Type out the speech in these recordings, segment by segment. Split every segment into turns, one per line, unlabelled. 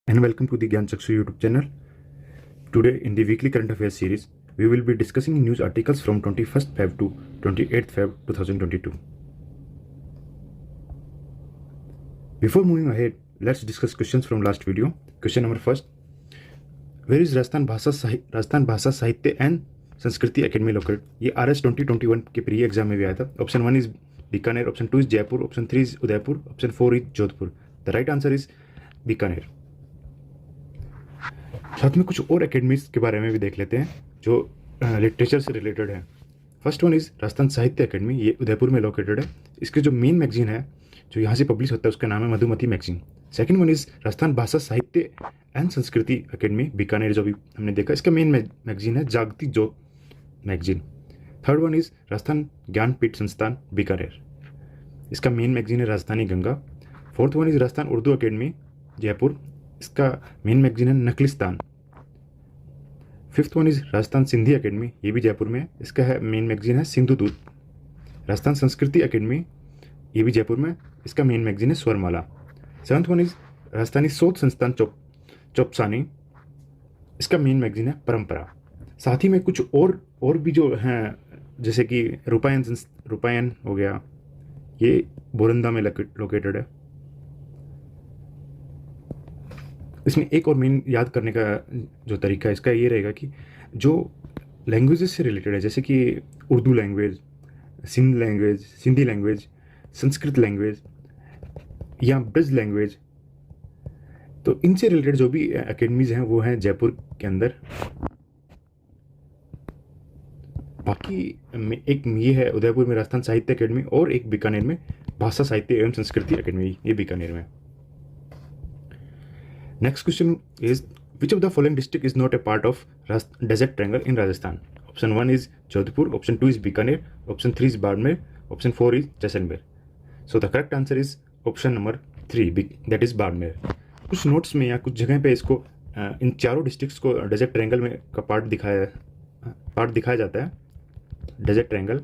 and welcome to the Gyan Chaksu YouTube channel. Today in the weekly current affairs series, we will be discussing news articles from 21st Feb to 28th Feb 2022. Before moving ahead, let's discuss questions from last video. Question number first, where is Rajasthan भाषा साहित्य and संस्कृति academy located? ये RS 2021 के pre exam में भी आया था. Option 1 is Bikaner, option 2 is Jaipur, option 3 is Udaipur, option 4 is Jodhpur. The right answer is Bikaner. साथ में कुछ और एकेडमीज के बारे में भी देख लेते हैं जो लिटरेचर से रिलेटेड है. फर्स्ट वन इज राजस्थान साहित्य अकेडमी, ये उदयपुर में लोकेटेड है. इसके जो मेन मैगजीन है जो यहाँ से पब्लिश होता है उसका नाम है Madhumati magazine. Second one is Rajasthan भाषा साहित्य एंड संस्कृति अकेडमी बीकानेर, जो भी हमने देखा. इसका मेन मैगजीन है Jagtik Jyot magazine. Third one is Rajasthan Gyanpeeth Sansthan Bikaner, इसका मेन मैगजीन है Rajdhani Ganga. Fourth one is Rajasthan Urdu academy Jaipur, इसका मेन मैगजीन है Nakhlistan. Fifth one is Rajasthan Sindhi academy, ये भी जयपुर में, इसका है मेन मैगजीन है सिंधु दूत. राजस्थान संस्कृति अकेडमी, ये भी जयपुर में, इसका मेन मैगजीन है स्वरमाला. सेवंथ वन इज राजस्थानी शोध संस्थान चौपसानी, इसका मेन मैगजीन है परंपरा. साथ ही में कुछ और भी जो हैं, जैसे कि रूपायन हो गया, ये बोरंदा में लोकेटेड है. इसमें एक और मेन याद करने का जो तरीका है इसका ये रहेगा कि जो लैंग्वेजेस से रिलेटेड है, जैसे कि Urdu language, Sindhi language, Sanskrit language या ब्रज लैंग्वेज, तो इनसे रिलेटेड जो भी एकेडमीज हैं वो हैं जयपुर के अंदर. बाकी एक ये है उदयपुर में राजस्थान साहित्य अकेडमी और एक बीकानेर में भाषा साहित्य एवं संस्कृति अकेडमी, ये बीकानेर में. Next question is, which of the following district is not a part of desert triangle in Rajasthan? Option 1 is Jodhpur, option 2 is Bikaner, option 3 is Barmer, option 4 is Jaisalmer. So the correct answer is option number 3, that is Barmer. कुछ notes में या कुछ जगह पे इसको इन चारों districts को desert triangle में का पार्ट दिखाया जाता है, डेजर्ट ट्रायंगल.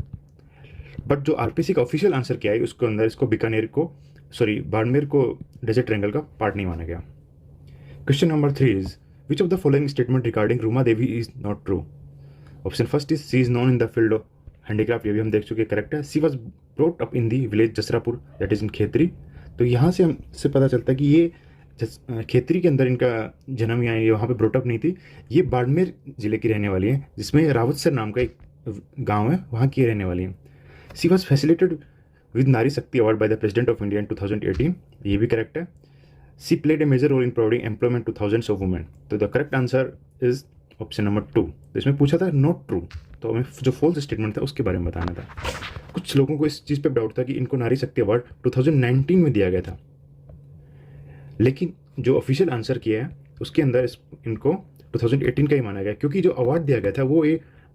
बट जो आरपीसी का ऑफिशियल आंसर किया है उसके अंदर इसको बाड़मेर को डेजर्ट ट्रायंगल का पार्ट नहीं माना गया. Question number 3 is, which of the following statement regarding Ruma Devi is not true? Option first is, she is known in the field of handicraft, ये भी हम देख चुके, करेक्ट है. She was brought up in the village Jasrapur, that is in Khetri. तो यहाँ से हमसे पता चलता है कि ये खेतरी के अंदर इनका जन्म या वहाँ पे ब्रोट अप नहीं थी. ये बाड़मेर जिले की रहने वाली है, जिसमें रावतसर नाम का एक गाँव है, वहाँ की रहने वाली है. She was facilitated with नारी शक्ति award by the president of India in 2018, ये भी करेक्ट है. She played a major role in providing employment to thousands of women. तो the correct answer is option number 2. तो इसमें पूछा था not true, तो हमें जो false स्टेटमेंट था उसके बारे में बताना था. कुछ लोगों को इस चीज़ पे डाउट था कि इनको नारी शक्ति अवार्ड 2019 में दिया गया था, लेकिन जो ऑफिशियल आंसर किया है उसके अंदर इनको 2018 का ही माना गया, क्योंकि जो अवार्ड दिया गया था वो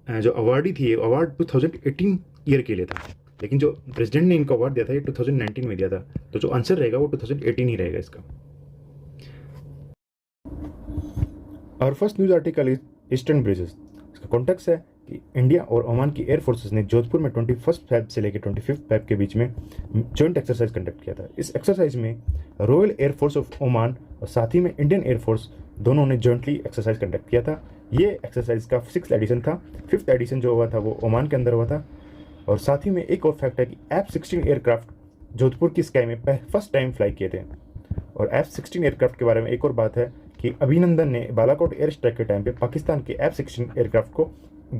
जो अवार्डी थी, अवार्ड 2018 ईयर के लिए था, लेकिन जो प्रेसिडेंट ने इनको अवार्ड दिया था ये 2019 में दिया था. तो जो आंसर रहेगा वो 2018 ही रहेगा इसका. और first news article is eastern bridges. इसका कॉन्टेक्स्ट है कि इंडिया और ओमान की एयर फोर्सेस ने जोधपुर में 21 फेब से लेकर 25 फेब के बीच में जॉइंट एक्सरसाइज कंडक्ट किया था. इस एक्सरसाइज में रॉयल एयरफोर्स ऑफ ओमान और साथ ही में इंडियन एयरफोर्स दोनों ने जॉइंटली एक्सरसाइज कंडक्ट किया था. ये एक्सरसाइज का 6th एडिशन था. 5th एडिशन जो हुआ था वो ओमान के अंदर हुआ था. और साथ ही में एक और फैक्ट है कि F-16 एयरक्राफ्ट जोधपुर की स्काई में फर्स्ट टाइम फ्लाई किए थे. और F-16 एयरक्राफ्ट के बारे में एक और बात है कि अभिनंदन ने बालाकोट एयर स्ट्राइक के टाइम पे पाकिस्तान के F-16 एयरक्राफ्ट को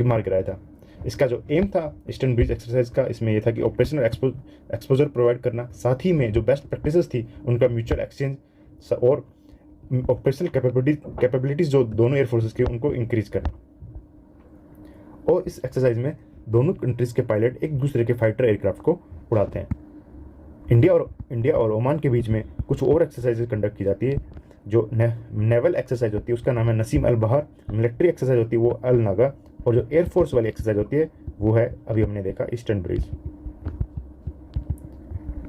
मार गिराया था. इसका जो एम था ईस्टर्न ब्रिज एक्सरसाइज का, इसमें यह था कि ऑपरेशनल एक्सपोजर प्रोवाइड करना, साथ ही में जो बेस्ट प्रैक्टिसेस थी उनका म्यूचुअल एक्सचेंज और ऑपरेशनल कैपेबिलिटीज जो दोनों एयरफोर्सेस के उनको इंक्रीज करना. और इस एक्सरसाइज में दोनों कंट्रीज के पायलट एक दूसरे के फाइटर एयरक्राफ्ट को उड़ाते हैं. इंडिया और ओमान के बीच में कुछ और एक्सरसाइजेज कंडक्ट की जाती है. जो नेवल एक्सरसाइज होती है उसका नाम है नसीम अल बहार, मिलिट्री एक्सरसाइज होती है वो अल नागा, और जो एयरफोर्स वाली एक्सरसाइज होती है वो है अभी हमने देखा ईस्टर्न ब्रिज.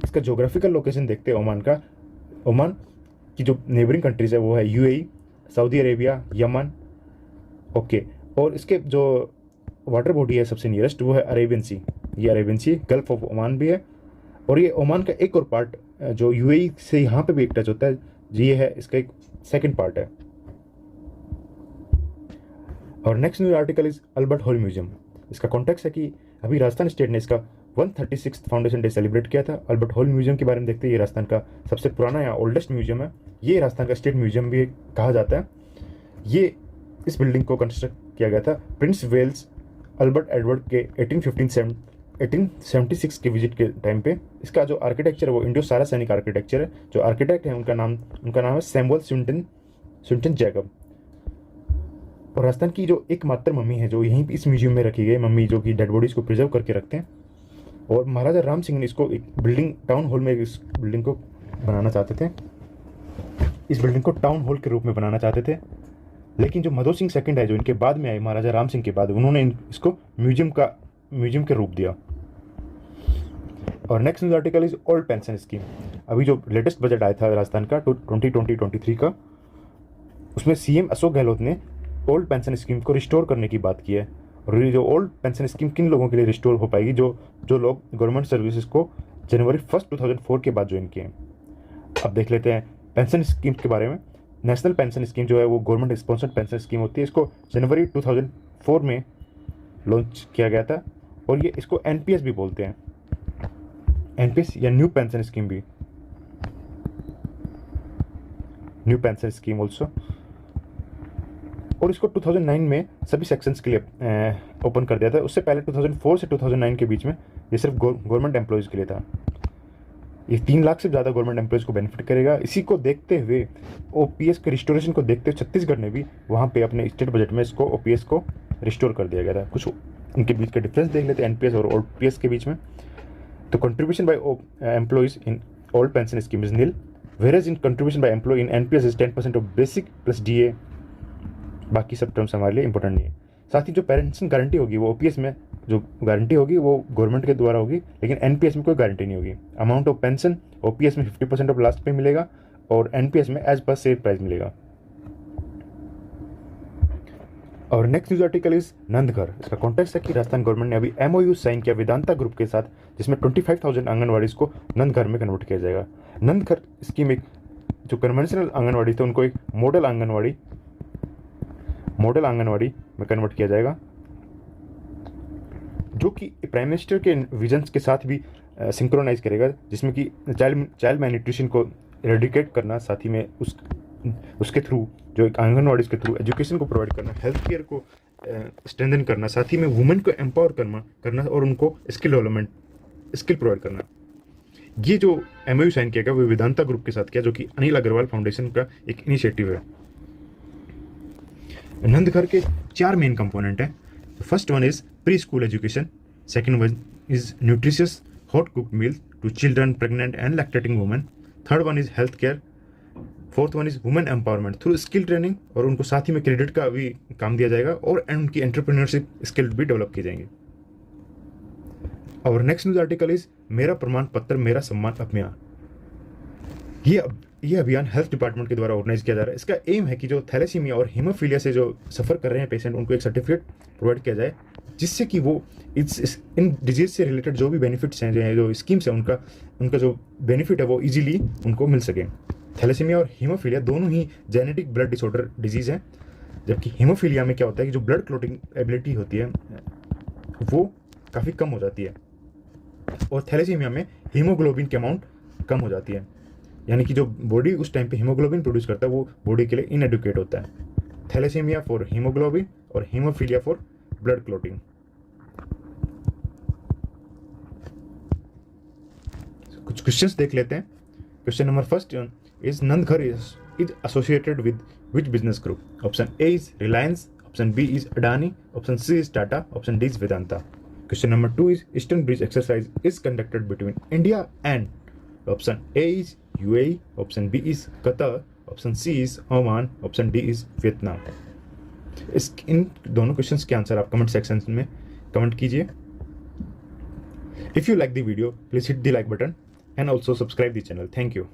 इसका जोग्राफिकल लोकेशन देखते हैं ओमान का. ओमान की जो नेबरिंग कंट्रीज है वो है UAE, Saudi Arabia, Yemen, okay. और इसके जो वाटर बॉडी है सबसे नियरेस्ट वो है अरेबियन सी. ये Arabian sea gulf of Oman भी है. और ये ओमान का एक और पार्ट जो UAE से यहाँ पे भी एक टच होता है, ये है इसका एक सेकंड पार्ट है। और next news article is Albert hall museum. इसका कॉन्टेक्स्ट है कि अभी राजस्थान स्टेट ने इसका 136 फाउंडेशन डे सेलिब्रेट किया था। अल्बर्ट हॉल म्यूजियम के बारे में देखते हैं। ये राजस्थान का सबसे पुराना या ओल्डेस्ट म्यूजियम है। ये राजस्थान का स्टेट म्यूजियम भी कहा जाता है। ये इस बिल्डिंग को कंस्ट्रक्ट किया गया था प्रिंस वेल्स अल्बर्ट एडवर्ड के 1876 के विजिट के टाइम पे। इसका जो आर्किटेक्चर है वो इंडो सारासैनिक आर्किटेक्चर है। जो आर्किटेक्ट है उनका नाम है सैमुअल स्विंटन जैकब। और राजस्थान की जो एकमात्र मम्मी है जो यहीं पे इस म्यूजियम में रखी गई मम्मी, जो कि डेड बॉडीज को प्रिजर्व करके रखते हैं। और महाराजा राम सिंह ने इसको एक बिल्डिंग टाउन हॉल में इस बिल्डिंग को बनाना चाहते थे। इस बिल्डिंग को टाउन हॉल के रूप में बनाना चाहते थे, लेकिन जो मधो सिंह सेकंड है जो इनके बाद में आए महाराजा राम सिंह के बाद, उन्होंने इसको म्यूजियम के रूप दिया। और next news article is old pension scheme. अभी जो लेटेस्ट बजट आया था राजस्थान का 2020-23 का, उसमें सीएम अशोक गहलोत ने ओल्ड पेंशन स्कीम को रिस्टोर करने की बात की है। और ये जो ओल्ड पेंशन स्कीम किन लोगों के लिए रिस्टोर हो पाएगी? जो लोग गवर्नमेंट सर्विसेज को जनवरी 1 2004 के बाद ज्वाइन किए हैं। अब देख लेते हैं पेंशन स्कीम के बारे में। नेशनल पेंशन स्कीम जो है वो गवर्नमेंट स्पॉन्सर्ड पेंशन स्कीम होती है। इसको जनवरी 2004 में लॉन्च किया गया था। और ये इसको एनपीएस भी बोलते हैं, एनपीएस या न्यू पेंशन स्कीम भी, न्यू पेंशन स्कीम ऑल्सो। और इसको 2009 में सभी सेक्शंस के लिए ओपन कर दिया था। उससे पहले 2004 से 2009 के बीच में ये सिर्फ गवर्नमेंट एम्प्लॉयज़ के लिए था। ये 3 लाख से ज़्यादा गवर्नमेंट एम्प्लॉयज़ को बेनिफिट करेगा। इसी को देखते हुए ओपीएस के रिस्टोरेशन को देखते हुए छत्तीसगढ़ ने भी वहाँ पे अपने स्टेट बजट में इसको ओपीएस को रिस्टोर कर दिया गया था। कुछ इनके बीच का डिफरेंस देख लेते हैं एनपीएस और ओपीएस के बीच में। तो contribution by employees in old pension scheme is nil, whereas in contribution by employee in NPS is 10% of basic plus DA. बाकी सब टर्म्स हमारे लिए इंपॉर्टेंट नहीं है। साथ ही जो पेंशन गारंटी होगी वो ओपीएस में जो गारंटी होगी वो गवर्नमेंट के द्वारा होगी, लेकिन एनपीएस में कोई गारंटी नहीं होगी। अमाउंट ऑफ पेंशन ओपीएस में 50% ऑफ लास्ट पे मिलेगा और एनपीएस में एज पर शेयर प्राइस मिलेगा। और next news article is Nandghar. इसका कॉन्टेक्स्ट है कि राजस्थान गवर्नमेंट ने अभी एमओयू साइन किया वेदांता ग्रुप के साथ, जिसमें 25,000 आंगनवाड़ीज को नंदघर में कन्वर्ट किया जाएगा। नंदघर स्कीम एक जो कन्वेंशनल आंगनवाड़ी थे उनको एक मॉडल आंगनवाड़ी में कन्वर्ट किया जाएगा, जो कि प्राइम मिनिस्टर के विजन्स के साथ भी सिंक्रोनाइज करेगा, जिसमें कि चाइल्ड मैलन्यूट्रिशन को एरेडिकेट करना, साथ ही में उसके थ्रू जो एक आंगनवाड़ी के थ्रू एजुकेशन को प्रोवाइड करना, हेल्थ केयर को स्ट्रेंथन करना, साथ ही में वुमेन को एम्पावर करना और उनको स्किल प्रोवाइड करना। ये जो एमओयू साइन किया गया वो वेदांता ग्रुप के साथ किया, जो कि अनिल अग्रवाल फाउंडेशन का एक इनिशिएटिव है। नंदघर के 4 मेन कंपोनेंट हैं। First one is pre school education, second one is nutritious hot cooked meal to children, pregnant and lactating women, third one is health care, fourth one is women empowerment through skill training, और उनको साथ ही में credit का भी काम दिया जाएगा और उनकी एंटरप्रेन्योरशिप स्किल भी डेवलप की जाएंगे। और नेक्स्ट न्यूज आर्टिकल इज मेरा प्रमाण पत्र मेरा सम्मान अभियान। ये अभियान हेल्थ डिपार्टमेंट के द्वारा ऑर्गेनाइज किया जा रहा है। इसका एम है कि जो थैलेसीमिया और हीमोफीलिया से जो सफ़र कर रहे हैं पेशेंट, उनको एक सर्टिफिकेट प्रोवाइड किया जाए, जिससे कि वो इन डिजीज से रिलेटेड जो भी बेनिफिट्स हैं, जो स्कीम्स हैं, उनका जो बेनिफिट है वो इजीली उनको मिल सके। थैलेसीमिया और हीमोफीलिया दोनों ही जेनेटिक ब्लड डिसऑर्डर डिजीज़ हैं, जबकि हीमोफीलिया में क्या होता है कि जो ब्लड क्लॉटिंग एबिलिटी होती है वो काफ़ी कम हो जाती है, और थैलेसीमिया में हीमोग्लोबिन की अमाउंट कम हो जाती है, यानी कि जो बॉडी उस टाइम पे हीमोग्लोबिन प्रोड्यूस करता है वो बॉडी के लिए इनएडुकेट होता है। थैलेसीमिया फॉर हीमोग्लोबिन और हीमोफीलिया फॉर ब्लड क्लॉटिंग। कुछ क्वेश्चंस देख लेते हैं। Question number first is Nandghar is associated with which business group? Option A is Reliance, option B is Adani, option C is Tata, option D is Vedanta. Question number 2 is eastern bridge exercise is conducted between India and, option A is UAE, option B is Qatar, option C is Oman, option D is Vietnam. इन दोनों questions के answer आप comment section में comment कीजिए। If you like the video please hit the like button and also subscribe the channel. Thank you.